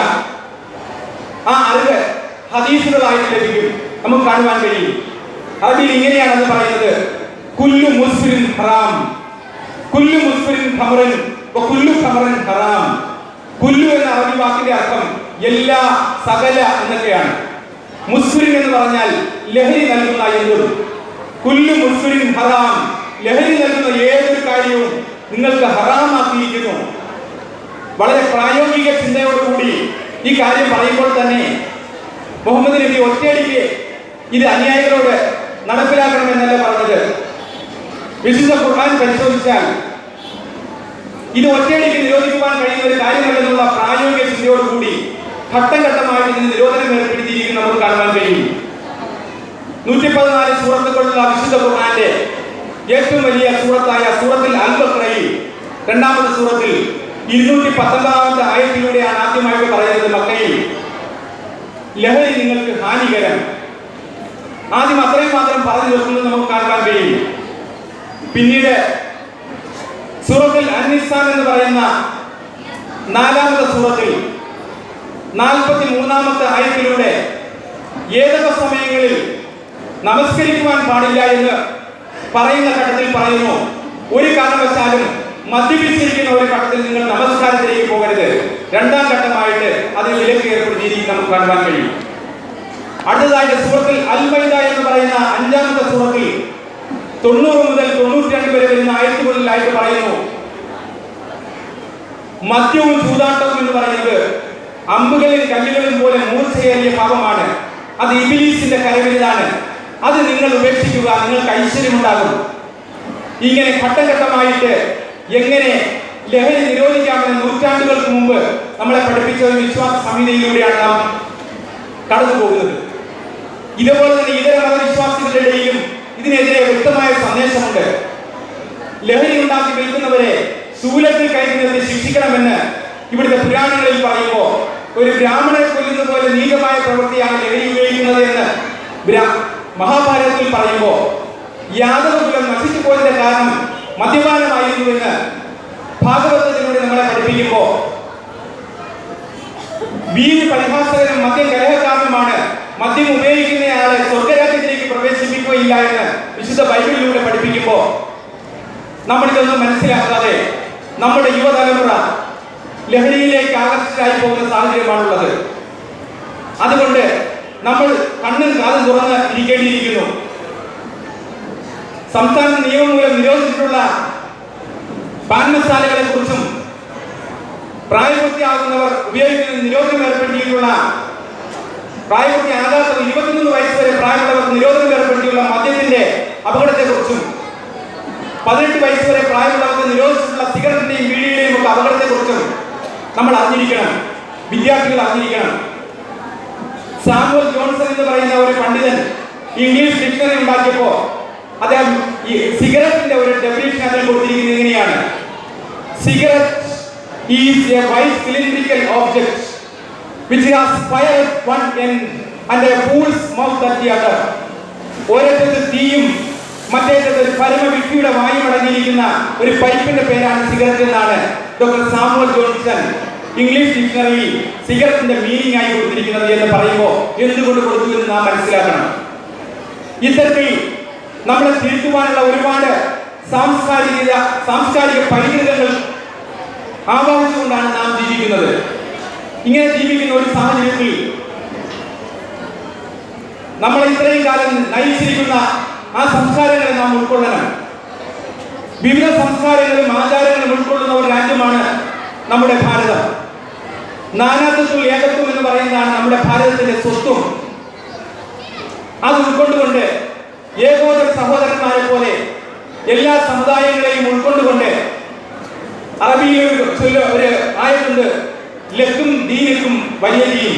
ആ അറിവ് ഹദീസുകളായിട്ട് ലഭിക്കും, നമുക്ക് കാണുവാൻ കഴിയും. അറബിയിൽ ഇങ്ങനെയാണ് അത് പറയുന്നത്: കുല്ലു മുസ്ഫിരിൻ ഹറാം, കുല്ലു മുസ്ഫിരിൻ ഖമറൻ വകുല്ലു ഖമറൻ ഹറാം. കുല്ലു എന്ന അറബി വാക്കിന്റെ അർത്ഥം എല്ലാ, സകല എന്നൊക്കെയാണ്. മുസ്ഫിരിൻ എന്ന് പറഞ്ഞാൽ ലഹരി നൽകുന്ന എന്തും. കുല്ലു മുസ്ഫിരിൻ ഹറാം, ലഹരി നൽകുന്ന ഏതൊരു കാര്യവും നിങ്ങൾക്ക് ഹറാമാക്കിയിരിക്കുന്നു. വളരെ പ്രായോഗിക ചിന്തയോടുകൂടി ഈ കാര്യം പറയുമ്പോൾ തന്നെ മുഹമ്മദ് നബി ഒറ്റയടിക്ക് ഇത് അനുയായികളോട് നടപ്പിലാക്കണമെന്നല്ല പറഞ്ഞത്. വിശുദ്ധ ഖുർആൻ പരിശോധിച്ചാൽ ഇത് ഒറ്റയടിക്ക് നിരോധിക്കുവാൻ കഴിയുന്ന ഒരു കാര്യമല്ലെന്നുള്ള പ്രായോഗിക ചിന്തയോടുകൂടി ഘട്ടം ഘട്ടമായിട്ട് ഇതിന് നിരോധനം ഏർപ്പെടുത്തിയിരിക്കുന്നു നമുക്ക് കാണുവാൻ കഴിയും. 114 സൂറത്തുകളുള്ള വിശുദ്ധ ഖുർആന്റെ ഏറ്റവും വലിയ സൂറത്തായ സൂറത്തുൽ അൽ ബഖറയിൽ രണ്ടാമത്തെ സൂറത്തിൽ 219 ആയത്തിലൂടെയാണ് ആദ്യമായിട്ട് പറയുന്നത് മക്കയിൽ ലഹരി നിങ്ങൾക്ക് ഹാനികരം. ആദ്യം അത്രയും മാത്രം പറഞ്ഞു നിർത്തുന്നത് നമുക്ക് കാണാൻ കഴിയും. പിന്നീട് സൂറത്തുൽ അൻ-നിസാ എന്ന് പറയുന്ന 4ാമത്തെ സൂറത്തിൽ 43ാമത്തെ ആയത്തിലൂടെ ഏതൊക്കെ സമയങ്ങളിൽ നമസ്കരിക്കുവാൻ പാടില്ല എന്ന് പറയുന്ന ഘട്ടത്തിൽ പറയുന്നു: ഒരു കാരണവശാലും മദ്യപിച്ചിരിക്കുന്ന ഒരു ഘട്ടത്തിൽ നിങ്ങൾ നമസ്കാരത്തിലേക്ക് പോകരുത്. രണ്ടാം ഘട്ടമായിട്ട് അതിന് വിലക്ക് ഏർപ്പെടുത്തിയിരിക്കും നമുക്ക് കാണുവാൻ കഴിയും. അടുത്തതായിട്ട് സൂറത്തിൽ അൽ മൈദ എന്ന് പറയുന്ന 5ാമത്തെ സൂറത്തിൽ 90 മുതൽ 92 വരെ വരുന്ന ആയത്തുകളിലായിട്ട് പറയുന്നു: മദ്യവും ചൂതാട്ടവും എന്ന് പറയുന്നത് അമ്പുകളും കല്ലുകളും പോലെ മൂർച്ചയേറിയ പാപമാണ്. അത് ഇബ്ലീസിന്റെ കരവിലാണ്. അത് നിങ്ങൾ ഉപേക്ഷിക്കുക, നിങ്ങൾക്ക് ഐശ്വര്യമുണ്ടാകും. ഇങ്ങനെ ഘട്ടഘട്ടമായിട്ട് എങ്ങനെ ലഹരി നിരോധിക്കാമെന്ന് നൂറ്റാണ്ടുകൾക്ക് മുമ്പ് നമ്മളെ പഠിപ്പിച്ച ഒരു വിശ്വാസ സംഹിതയിലൂടെയാണ് നാം കടന്നു പോകുന്നത്. ഇതുപോലെ തന്നെ ഇതര മതവിശ്വാസികളുടെ ഇടയിലും ഇതിനെതിരെ വ്യക്തമായ സന്ദേശമുണ്ട്. ലഹരി ഉണ്ടാക്കി വിൽക്കുന്നവരെ ശൂലത്തിൽ കയറ്റി നിർത്തി ശിക്ഷിക്കണമെന്ന് ഇവിടുത്തെ പുരാണങ്ങളിൽ പറയുമ്പോൾ ഒരു ബ്രാഹ്മണനെ കൊല്ലുന്ന പോലെ നീചമായ പ്രവൃത്തിയാണ് ലഹരി ഉപയോഗിക്കുന്നത് എന്ന് മഹാഭാരതത്തിൽ പറയുമ്പോൾ യാദവ കുലം നശിച്ചു പോയതിന്റെ കാരണം മദ്യപാനമായിരുന്നുവെന്ന് ഭാഗവതത്തിലൂടെ നമ്മളെ പഠിപ്പിക്കുമ്പോൾ വീര് പരിഹാസകരും മദ്യം കലഹകാരണമാണ്, മദ്യം ഉപയോഗിക്കുന്നയാളെ സ്വർഗരാജ്യത്തിലേക്ക് പ്രവേശിപ്പിക്കുകയില്ല എന്ന് വിശുദ്ധ ബൈബിളിലൂടെ പഠിപ്പിക്കുമ്പോൾ നമ്മളിതൊന്നും മനസ്സിലാക്കാതെ നമ്മുടെ യുവതലമുറ ലഹരിയിലേക്ക് ആകർഷിതരായി പോകുന്ന സാഹചര്യമാണുള്ളത്. അതുകൊണ്ട് നമ്മൾ കണ്ണും കാതും തുറന്ന് ഇരിക്കേണ്ടിയിരിക്കുന്നു. സംസ്ഥാന നിയമം മൂലം നിരോധിച്ചിട്ടുള്ള പാൻമസാലകളെ കുറിച്ചും പ്രായപൂർത്തിയാകുന്നവർ ഉപയോഗിക്കുന്ന നിരോധനം ഏർപ്പെടുത്തിയിട്ടുള്ള പ്രായപൂർത്തിയാകാത്ത 23 വയസ്സ് വരെ പ്രായമുള്ളവർക്ക് നിരോധനം ഏർപ്പെടുത്തിയുള്ള മദ്യത്തിന്റെ അപകടത്തെക്കുറിച്ചും 18 വയസ്സ് വരെ പ്രായമുള്ളവർക്ക് നിരോധിച്ചിട്ടുള്ള സിഗരറ്റിന്റെയും ബീഡിയുടെയും ഒക്കെ അപകടത്തെക്കുറിച്ചും നമ്മൾ അറിഞ്ഞിരിക്കണം, വിദ്യാർത്ഥികൾ അറിഞ്ഞിരിക്കണം. സാമുവൽ ജോൺസൺ എന്ന് പറയുന്ന ഒരു പണ്ഡിതൻ ഇംഗ്ലീഷ് ഡിക്ഷണറി ഉണ്ടാക്കിയപ്പോൾ അദ്ദേഹം ഈ സിഗരറ്റിന്റെ ഒരു ഡെഫിനിഷൻ അതിൽ കൊടുത്തിരിക്കുന്നത് എങ്ങനെയാണ്: cigarette is A white cylindrical object which has fire at one end and a fool's mouth at the other. ഒരറ്റത്ത് തീയും മറ്റേറ്റത്ത് ഒരു പരമവ്യക്തിയുടെ വായും അടങ്ങിയിരിക്കുന്ന ഒരു പൈപ്പിന്റെ പേരാണ് സിഗരറ്റ് എന്നാണ് ഡോക്ടർ സാമുവൽ ജോൺസൺ ഇംഗ്ലീഷ് ഡിക്ഷണറിയിൽ സിഗരറ്റിന്റെ മീനിങ് ആയി കൊടുത്തിരിക്കുന്നത് എന്ന് പറയുമ്പോൾ എന്തുകൊണ്ട് കൊടുത്തു എന്ന് നാം മനസ്സിലാക്കണം. ഇത്തരത്തിൽ നമ്മളെ തിരുത്തുവാനുള്ള ഒരുപാട് സാംസ്കാരിക പരിമിതികൾ ആവാഹിച്ചുകൊണ്ടാണ് നാം ജീവിക്കുന്നത്. ഇങ്ങനെ ജീവിക്കുന്ന ഒരു സാഹചര്യത്തിൽ നമ്മൾ ഇത്രയും കാലം നയിച്ചിരിക്കുന്ന ആ സംസ്കാരങ്ങളെ നാം ഉൾക്കൊള്ളണം. വിവിധ സംസ്കാരങ്ങളും ആചാരങ്ങളും ഉൾക്കൊള്ളുന്ന ഒരു രാജ്യമാണ് നമ്മുടെ ഭാരതം. നാനാത്വത്തിൽ ഏകത്വം എന്ന് പറയുന്നതാണ് നമ്മുടെ ഭാരതത്തിന്റെ സ്വത്വം. അത് ഉൾക്കൊണ്ടുകൊണ്ട് ഏകോദര സഹോദരന്മാരെ പോലെ എല്ലാ സമുദായങ്ങളെയും ഉൾക്കൊണ്ടുകൊണ്ട് അറബിയിൽ ഒരു ആയത്തുണ്ട്: ലക്കും ദീനിക്കും വലിയ ദീൻ.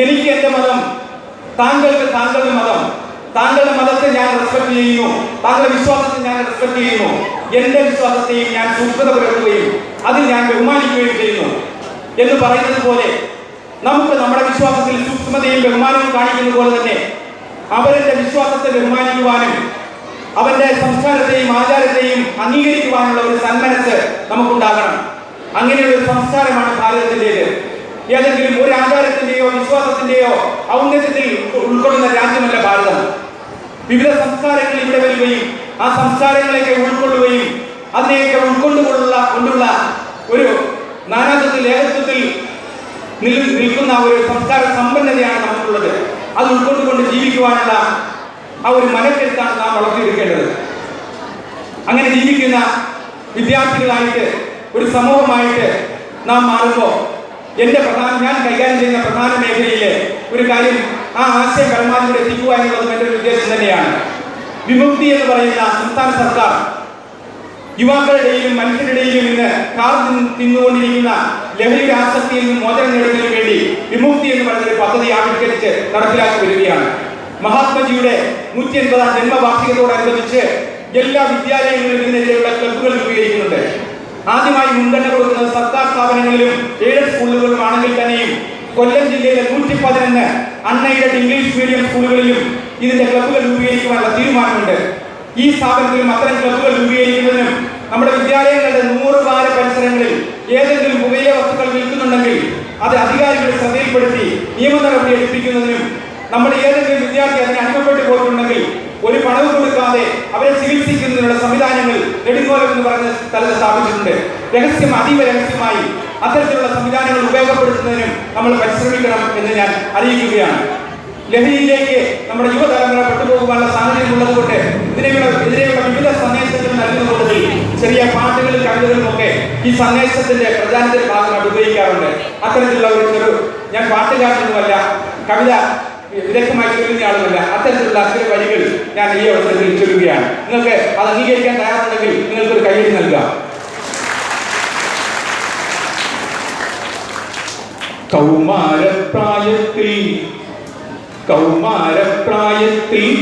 എനിക്ക് എന്റെ മതം, താങ്കൾക്ക് താങ്കളുടെ മതം. താങ്കളുടെ മതത്തെ ഞാൻ റെസ്പെക്ട് ചെയ്യുന്നു, താങ്കളുടെ വിശ്വാസത്തെ ഞാൻ റെസ്പെക്ട് ചെയ്യുന്നു, എന്റെ വിശ്വാസത്തെയും ഞാൻ സൂക്ഷ്മത പുലർത്തുകയും അതിൽ ഞാൻ ബഹുമാനിക്കുകയും ചെയ്യുന്നു എന്ന് പറയുന്നത് പോലെ നമുക്ക് നമ്മുടെ വിശ്വാസത്തിൽ സൂക്ഷ്മതയും ബഹുമാനവും കാണിക്കുന്നത് പോലെ തന്നെ അവരുടെ വിശ്വാസത്തെ ബഹുമാനിക്കുവാനും അവന്റെ സംസ്കാരത്തെയും ആചാരത്തെയും അംഗീകരിക്കുവാനുള്ള ഒരു സന്മനസ് നമുക്കുണ്ടാകണം. അങ്ങനെയുള്ള ഒരു സംസ്കാരമാണ് ഭാരതത്തിൻ്റെത്. ഏതെങ്കിലും ഒരു ആചാരത്തിന്റെയോ വിശ്വാസത്തിന്റെയോ ഔന്നത്യത്തിൽ ഉൾക്കൊള്ളുന്ന രാജ്യമല്ല ഭാരതം. വിവിധ സംസ്കാരങ്ങൾ ഇവിടെ വരികയും ആ സംസ്കാരങ്ങളെയൊക്കെ ഉൾക്കൊള്ളുകയും അതിനെയൊക്കെ കൊണ്ടുള്ള ഒരു നാനാത്വത്തിൽ ഏകത്വത്തിൽ നിൽക്കുന്ന ഒരു സംസ്കാര സമ്പന്നതയാണ് നമുക്കുള്ളത്. അത് ഉൾക്കൊണ്ടുകൊണ്ട് ജീവിക്കുവാനുള്ള ആ ഒരു മനക്കരുത്താണ് നാം വളർത്തിയെടുക്കേണ്ടത്. അങ്ങനെ ജീവിക്കുന്ന വിദ്യാർത്ഥികളായിട്ട് ഒരു സമൂഹമായിട്ട് നാം മാറുമ്പോൾ ഞാൻ കൈകാര്യം ചെയ്യുന്ന പ്രധാന മേഖലയിലെ ഒരു കാര്യം ആ ആശയം പരമാവധി എത്തിക്കുക എന്നുള്ളതും എൻ്റെ ഒരു ഉദ്ദേശം തന്നെയാണ്. വിമുക്തി എന്ന് പറയുന്ന സംസ്ഥാന സർക്കാർ യുവാക്കളുടെയും മനുഷ്യരുടെയും ഇന്ന് കാർ തിന്നുകൊണ്ടിരിക്കുന്ന ലഹരിയുടെ ആസക്തിയിൽ നിന്ന് മോചനം നേടുന്നതിന് വേണ്ടി വിമുക്തി എന്ന് പറയുന്ന ഒരു പദ്ധതി ആവിഷ്കരിച്ച് നടപ്പിലാക്കി വരികയാണ്. മഹാത്മജിയുടെ 180ാം ജന്മവാർഷികത്തോടനുബന്ധിച്ച് എല്ലാ വിദ്യാലയങ്ങളിലും ഇതിനെതിരെയുള്ള ക്ലബ്ബുകൾ രൂപീകരിക്കുന്നുണ്ട്. ആദ്യമായി മുൻഗണന കൊടുക്കുന്നത് സർക്കാർ സ്ഥാപനങ്ങളിലും എയ്ഡഡ് സ്കൂളുകളിലും ആണെങ്കിൽ തന്നെയും കൊല്ലം ജില്ലയിലെ 111 അൺഎയ്ഡഡ് ഇംഗ്ലീഷ് മീഡിയം സ്കൂളുകളിലും ഇതിന്റെ ക്ലബ്ബുകൾ രൂപീകരിക്കുവാനുള്ള തീരുമാനമുണ്ട്. ഈ സ്ഥാപനത്തിലും അത്തരം ക്ലബ്ബുകൾ രൂപീകരിക്കുന്നതിനും നമ്മുടെ വിദ്യാലയങ്ങളുടെ 100 വാര പരിസരങ്ങളിൽ ഏതെങ്കിലും പുകയില വസ്തുക്കൾ വിൽക്കുന്നുണ്ടെങ്കിൽ അത് അധികാരികളെ ശ്രദ്ധയിൽപ്പെടുത്തി നിയമ നടപടി എടുപ്പിക്കുന്നതിനും നമ്മൾ ഏതെങ്കിലും വിദ്യാർത്ഥി അതിന് അടിമപ്പെട്ടു പോയിട്ടുണ്ടെങ്കിൽ ഒരു പണവും കൊടുക്കാതെ അവരെ ചികിത്സിക്കുന്നതിനുള്ള സംവിധാനങ്ങൾ നെടുങ്കോലം എന്ന് പറഞ്ഞ സ്ഥലത്ത് സ്ഥാപിച്ചിട്ടുണ്ട്. അതീവ രഹസ്യമായി അത്തരത്തിലുള്ള സംവിധാനങ്ങൾ ഉപയോഗപ്പെടുത്തുന്നതിനും നമ്മൾ പരിശ്രമിക്കണം എന്ന് ഞാൻ അറിയിക്കുകയാണ്. ലഹരിയിലേക്ക് നമ്മുടെ യുവതലമുറ പെട്ടുപോകുവാനുള്ള സാഹചര്യം ഉള്ളതുകൊണ്ട് ഇതിനെയുള്ള വിവിധ സന്ദേശങ്ങൾ നൽകുന്നതുകൊണ്ട് ചെറിയ പാട്ടുകളും കവിതകളും ഒക്കെ ഈ സന്ദേശത്തിന്റെ പ്രചാരണത്തിന്റെ ഭാഗമായിട്ട് ഉപയോഗിക്കാറുണ്ട്. അത്തരത്തിലുള്ള ഞാൻ പാട്ടുകാരനൊന്നുമല്ല, കവിത വിദഗ്ധമായി ചൊല്ലുന്ന ആളുമല്ല. അത്തരത്തിലുള്ള ചില വരികൾ ഞാൻ ഈ അവസരത്തിൽ ചൊല്ലുകയാണ്. നിങ്ങൾക്ക് അത് അംഗീകരിക്കാൻ തയ്യാറുണ്ടെങ്കിൽ നിങ്ങൾക്കൊരു കയ്യടി നൽകാം. കൗമാരപ്രായത്തിൽ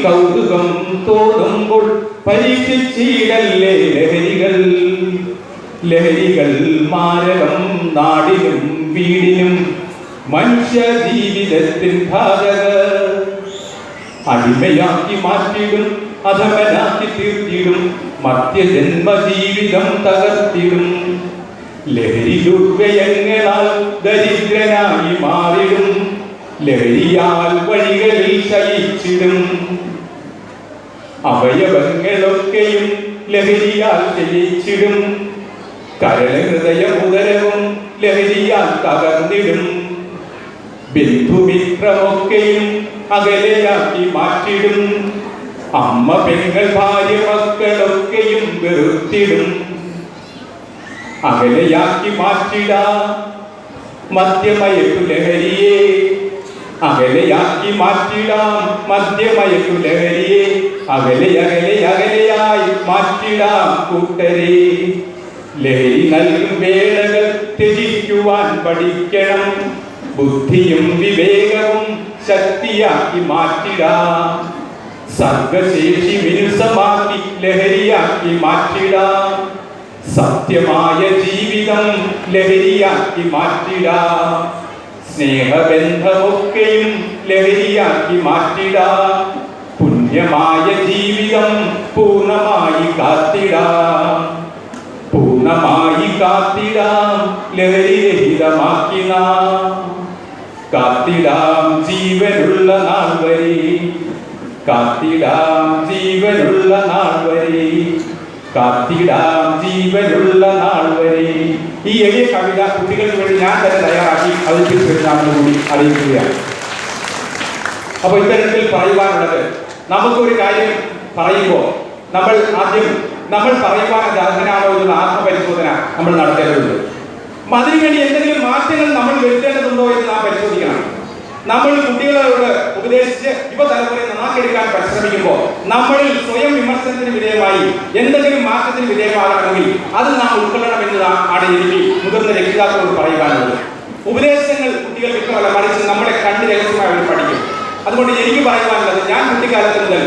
കൗതുകം തോന്നുമ്പോൾ പരീക്ഷിച്ചിടല്ലേ ലഹരികൾ മാരകം നാടിനും വീടിനും മനുഷ്യ ജീവിതത്തിൻ ഭാഗങ്ങൾ അടിമയാക്കി മാറ്റിടും, അധമനാക്കി തീർത്തിടും, മധ്യജന്മ ജീവിതം തകർത്തിടും. ലഹരി ദുർവ്യയങ്ങളാൽ ദരിദ്രനായി മാറിടും, ലഹരിയാൽ വഴികളിൽ ശയിച്ചിടും. അവയവങ്ങളൊക്കെയും ലഹരിയാൽ ശയിച്ചിടും, കരൾ ഹൃദയം ഉദരവും ലഹരിയാൽ തകർന്നിടും. ബന്ധുമിത്രമൊക്കെയും അകലെയാക്കി മാറ്റിടും, അമ്മ പെങ്ങൾ ഭാര്യ മക്കളൊക്കെയും വെറുത്തിടും. അകലെയാക്കി മാറ്റിടാം മദ്യമയക്കു ലഹരിയെ, അകലെയാക്കി മാറ്റിടാം മദ്യമയക്കു ലഹരിയെ, അകലെയായി മാറ്റിടാം കൂട്ടരെ. ലഹരി നൽകും വേളകൾ ത്യജിക്കുവാൻ പഠിക്കണം, ബുദ്ധിയും വിവേകവും ശക്തിയാക്കി മാറ്റിടാം. സർഗശേഷി മിനുസമാക്കി ലഹരിയാക്കി മാറ്റിടാം, സത്യമായ ജീവിതം ലഹരിയാക്കി മാറ്റിടാം. സ്നേഹബന്ധമൊക്കെയും ലഹരിയാക്കി മാറ്റിടാം, പുണ്യമായ ജീവിതം പൂർണ്ണമായി കാത്തിടാം. ലഹരിരഹിതമാക്കി നാം കാത്തിടാം ജീവനുള്ള നാൾ വരെ, കാത്തിടാം ജീവനുള്ള നാൾ വരെ, കാത്തിടാം ജീവനുള്ള നാൾ വരെ. ഈ എളിയ കവിത കുട്ടികൾക്ക് വേണ്ടി ഞാൻ തന്നെ തയ്യാറാക്കി അവതരിപ്പിച്ചെടുത്താണെന്ന് കൂടി അറിയിക്കുകയാണ്. അപ്പൊ ഇത്തരത്തിൽ പറയുവാനുള്ളത്, നമുക്കൊരു കാര്യം പറയുമ്പോൾ നമ്മൾ പറയുവാൻ അർഹനാണോ എന്നുള്ള ആത്മപരിശോധന നമ്മൾ നടത്തേണ്ടതുണ്ട്. അതിനുവേണ്ടി എന്തെങ്കിലും മാറ്റങ്ങൾ നമ്മൾ വരുത്തേണ്ടതുണ്ടോ എന്ന് നാം പരിശോധിക്കണം. നമ്മൾ കുട്ടികളോട് ഉപദേശിച്ച് യുവതലമുറയെ നന്നാക്കിയെടുക്കാൻ പരിശ്രമിക്കുമ്പോൾ നമ്മളിൽ സ്വയം വിമർശനത്തിന് വിധേയമായി എന്തെങ്കിലും മാറ്റത്തിന് വിധേയമാകണമെങ്കിൽ അത് നാം ഉൾക്കൊള്ളണം എന്നതാണ് എനിക്ക് മുതിർന്ന രക്ഷിതാക്കളോട് പറയുവാനുള്ളത്. ഉപദേശങ്ങൾ കുട്ടികൾ വ്യക്തമല്ല, മറിച്ച് നമ്മളെ കണ്ട് രഹസ്യമായി അവർ പഠിക്കും. അതുകൊണ്ട് എനിക്ക് പറയുവാനുള്ളത്, ഞാൻ കുട്ടിക്കാലത്ത് മുതൽ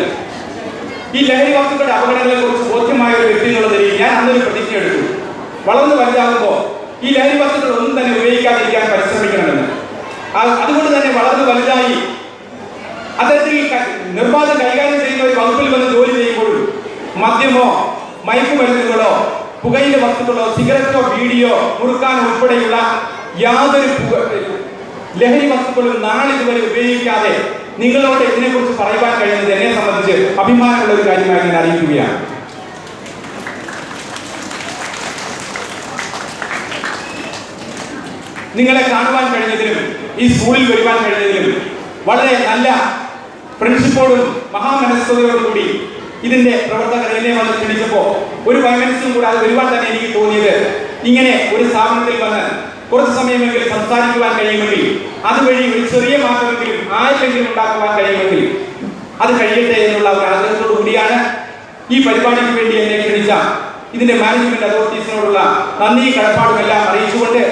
ഈ ലഹരി വസ്തുക്കളുടെ അപകടങ്ങളെ കുറിച്ച് ബോധ്യമായ ഒരു വ്യക്തി എന്നുള്ള നിലയിൽ ഞാൻ അന്നൊരു പ്രതിജ്ഞ എടുത്തു. വളർന്നു വലുതാകുമ്പോൾ ഈ ലഹരി വസ്തുക്കൾ ഒന്നും തന്നെ ഉപയോഗിക്കാതിരിക്കാൻ പരിശ്രമിക്കണമെന്ന്. അതുകൊണ്ട് തന്നെ വളർന്നു വലുതായി അത്തരത്തിൽ നിർബാധം കൈകാര്യം ചെയ്യുന്ന ഒരു വകുപ്പിൽ വന്ന് ജോലി ചെയ്യുമ്പോഴും മദ്യമോ മയക്കുമരുന്നുകളോ പുകയില വസ്തുക്കളോ സിഗരറ്റോ ബീഡിയോ മുറുക്കാനോ ഉൾപ്പെടെയുള്ള യാതൊരു ലഹരി വസ്തുക്കളും നാളിതുവരെ ഉപയോഗിക്കാതെ നിങ്ങളോട് ഇതിനെക്കുറിച്ച് പറയുവാൻ കഴിയുന്നത് എന്നെ സംബന്ധിച്ച് അഭിമാനമുള്ള ഒരു കാര്യമായി ഞാൻ അറിയിക്കുകയാണ്. നിങ്ങളെ കാണുവാൻ കഴിഞ്ഞതിലും ഈ സ്കൂളിൽ വരുവാൻ കഴിഞ്ഞതിലും വളരെ നല്ല ഫ്രണ്ട്ഷിപ്പോടും മഹാമനസ്കതയോടും കൂടി ഇതിന്റെ പ്രവർത്തകർ എന്നെ വന്ന് ക്ഷണിച്ചപ്പോൾ ഒരു വൈമനസ്സും കൂടാതെ വരുവാൻ തന്നെ എനിക്ക് തോന്നിയത്, ഇങ്ങനെ ഒരു സ്ഥാപനത്തിൽ വന്ന് കുറച്ച് സമയമെങ്കിലും സംസാരിക്കുവാൻ കഴിയുമെങ്കിൽ, അതുവഴി ഒരു ചെറിയ മാറ്റമെങ്കിലും ആരെങ്കിലും ഉണ്ടാക്കുവാൻ കഴിയുമെങ്കിൽ അത് കഴിയട്ടെ എന്നുള്ള ഒരു ആഗ്രഹത്തോടു കൂടിയാണ് ഈ പരിപാടിക്ക് വേണ്ടി എന്നെ ക്ഷണിച്ച ഇതിന്റെ മാനേജ്മെന്റ് അതോറിറ്റീസിനോടുള്ള നന്ദി കടപ്പാടുമെല്ലാം അറിയിച്ചുകൊണ്ട്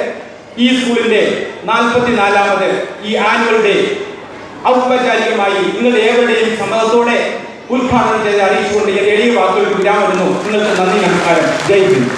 ഈ സ്കൂളിന്റെ 44ാമത് ഈ ആനുവൽ ഡേ ഔപചാരികമായി നിങ്ങളുടെ ഏവരുടെയും സമ്മതത്തോടെ ഉദ്ഘാടനം ചെയ്ത് അറിയിച്ചുകൊണ്ട് എളിയ വാക്കുകൾ വിരാമിടുന്നു. നിങ്ങൾക്ക് നന്ദി, നമസ്കാരം. ജയ് ഹിന്ദ്.